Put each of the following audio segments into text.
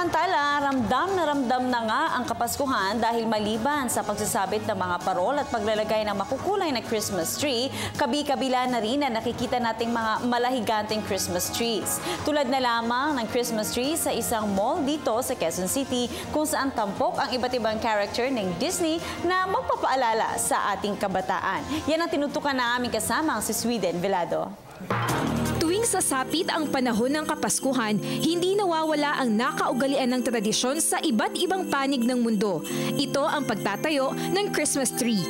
Samantala, ramdam na nga ang Kapaskuhan dahil maliban sa pagsasabit ng mga parol at paglalagay ng makukulay na Christmas tree, kabi-kabila na rin na nakikita nating mga malahiganting Christmas trees. Tulad na lamang ng Christmas tree sa isang mall dito sa Quezon City kung saan tampok ang iba't ibang character ng Disney na magpapaalala sa ating kabataan. Yan ang tinutukan na aming kasama si Sweden Velado. Tuwing sasapit ang panahon ng Kapaskuhan, hindi nawawala ang nakaugalian ng tradisyon sa iba't ibang panig ng mundo. Ito ang pagtatayo ng Christmas tree.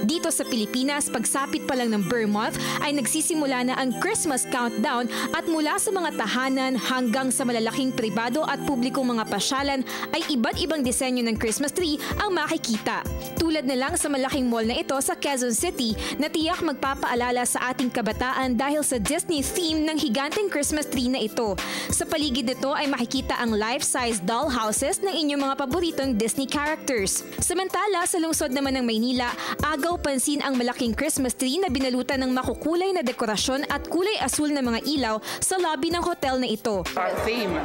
Dito sa Pilipinas, pagsapit pa lang ng Burr Month ay nagsisimula na ang Christmas countdown at mula sa mga tahanan hanggang sa malalaking pribado at publikong mga pasyalan ay iba't ibang disenyo ng Christmas tree ang makikita. Tulad na lang sa malaking mall na ito sa Quezon City na tiyak magpapaalala sa ating kabataan dahil sa Disney theme ng higanteng Christmas tree na ito. Sa paligid nito ay makikita ang life-size doll houses ng inyong mga paboritong Disney characters. Samantala, sa lungsod naman ng Maynila, agaw pansin ang malaking Christmas tree na binalutan ng makukulay na dekorasyon at kulay asul na mga ilaw sa lobby ng hotel na ito. Our theme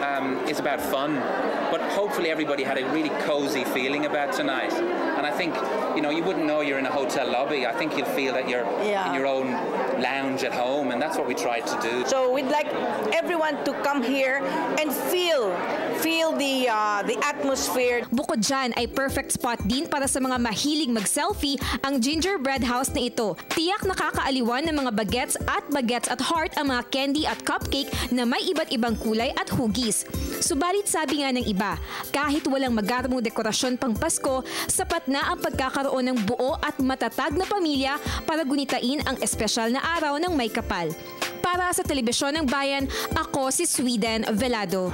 is about fun, but hopefully everybody had a really cozy feeling about tonight. And I think, you know, you wouldn't know you're in a hotel lobby. I think you'll feel that you're in your own lounge at home, and that's what we tried to do. So we'd like everyone to come here and feel the atmosphere. Bukod dyan ay perfect spot din para sa mga mahilig mag-selfie ang gingerbread house na ito. Tiyak nakakaaliwan ng mga bagets at heart ang mga candy at cupcake na may iba't ibang kulay at hugis. Subalit sabi nga ng iba, kahit walang magarmong dekorasyon pang Pasko, sapat na ang pagkakaroon ng buo at matatag na pamilya para gunitain ang espesyal na araw ng may kapal. Para sa Telebisyon ng Bayan, ako si Sweden Velado.